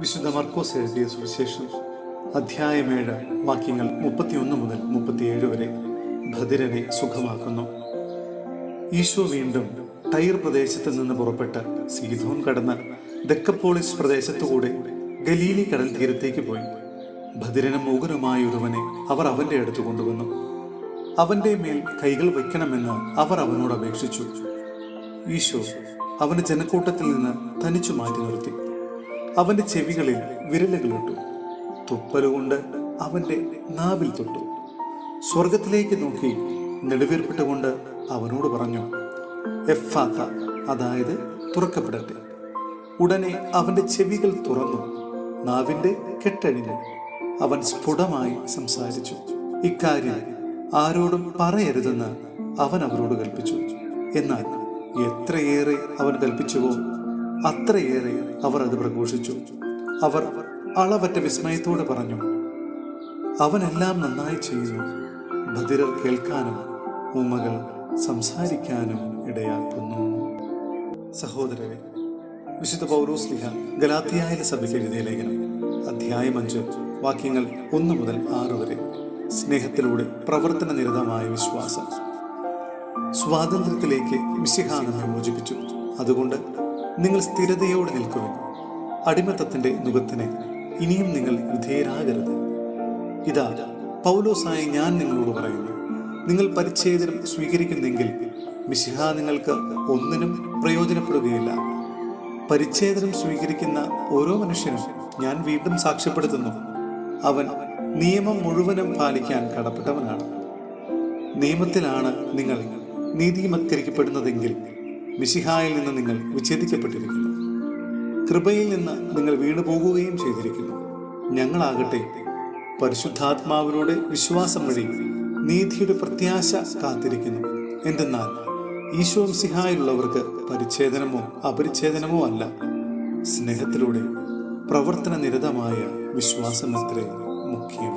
വിശുദ്ധ മർക്കോസ് എഴുതിയ സുവിശേഷം അധ്യായം 7 വാക്യങ്ങൾ 31 മുതൽ 37 വരെ ബധിരനെ സുഖമാക്കുന്നു. ഈശോ വീണ്ടും ടൈർ പ്രദേശത്ത് നിന്ന് പുറപ്പെട്ട് സീദോൻ കടന്ന് ദെക്കപ്പോളിസ് പ്രദേശത്തുകൂടെ ഗലീലി കടൽ തീരത്തേക്ക് പോയി. ബധിരനും മൂകനുമായ ഒരുവനെ അവർ അവന്റെ അടുത്ത് കൊണ്ടുവന്നു. അവന്റെ മേൽ കൈകൾ വയ്ക്കണമെന്ന് അവർ അവനോട് അപേക്ഷിച്ചു. ഈശോ അവന്റെ ജനക്കൂട്ടത്തിൽ നിന്ന് തനിച്ചു മാറ്റി നിർത്തി. അവന്റെ ചെവികളിൽ വിരലുകളിട്ടു. തുപ്പലുകൊണ്ട് അവന്റെ നാവിൽ തൊട്ടു. സ്വർഗത്തിലേക്ക് നോക്കി നെടുവീർപ്പിട്ടുകൊണ്ട് അവനോട് പറഞ്ഞു, എഫ്ഫാത്ത, അതായത് തുറക്കപ്പെടട്ടെ. ഉടനെ അവന്റെ ചെവികൾ തുറന്നു, നാവിന്റെ കെട്ടഴിഞ്ഞു. അവൻ സ്ഫുടമായി സംസാരിച്ചു. ഇക്കാര്യം ആരോടും പറയരുതെന്ന് അവൻ അവരോട് കൽപ്പിച്ചു. എന്നാൽ എത്രയേറെ അവൻ കൽപ്പിച്ചുവോ അത്രയേറെ അവർ അത് പ്രഘോഷിച്ചു. അവർ അളവറ്റ വിസ്മയത്തോടെ പറഞ്ഞു, അവനെല്ലാം നന്നായി ചെയ്യുന്നു. ബധിരർ കേൾക്കാനും ഊമകൾ സംസാരിക്കാനും ഇടയാക്കുന്നു. സഹോദരരെ, വിശുദ്ധ പൗലോസ്ലീഹ ഗലാത്യയിലെ സഭയ്ക്ക് എഴുതിയ ലേഖനം അധ്യായം 5 വാക്യങ്ങൾ 1 മുതൽ 6 വരെ. സ്നേഹത്തിലൂടെ പ്രവർത്തന നിരതമായ വിശ്വാസം. സ്വാതന്ത്ര്യത്തിലേക്ക് മിശിഹ നമ്മെ മോചിപ്പിച്ചു. അതുകൊണ്ട് നിങ്ങൾ സ്ഥിരതയോടെ നിൽക്കുവിൻ. അടിമത്തത്തിന്റെ നുകത്തിന് ഇനിയും നിങ്ങൾ വിധേയരാകരുത്. ഇതാ, പൗലോസായ ഞാൻ നിങ്ങളോട് പറയുന്നു, നിങ്ങൾ പരിച്ഛേദനം സ്വീകരിക്കുന്നെങ്കിൽ മിശിഹ നിങ്ങൾക്ക് ഒന്നിനും പ്രയോജനപ്പെടുകയില്ല. പരിച്ഛേദനം സ്വീകരിക്കുന്ന ഓരോ മനുഷ്യനും ഞാൻ വീണ്ടും സാക്ഷ്യപ്പെടുത്തുന്നു, അവൻ നിയമം മുഴുവനും പാലിക്കാൻ കടപ്പെട്ടവനാണ്. നിയമത്തിലാണ് നിങ്ങൾ നീതിമത്കരിക്കപ്പെടുന്നതെങ്കിൽ മിശിഹായിൽ നിന്ന് നിങ്ങൾ വിച്ഛേദിക്കപ്പെട്ടിരിക്കുന്നു. കൃപയിൽ നിന്ന് നിങ്ങൾ വീണുപോകുകയും ചെയ്തിരിക്കുന്നു. ഞങ്ങളാകട്ടെ പരിശുദ്ധാത്മാവിലൂടെ വിശ്വാസം വഴി നീതിയുടെ പ്രത്യാശ കാത്തിരിക്കുന്നു. എന്തെന്നാൽ ഈശോ മിശിഹായിലുള്ളവർക്ക് പരിച്ഛേദനമോ അപരിച്ഛേദനമോ അല്ല, സ്നേഹത്തിലൂടെ പ്രവർത്തന നിരതമായ വിശ്വാസമത്രേ മുഖ്യം.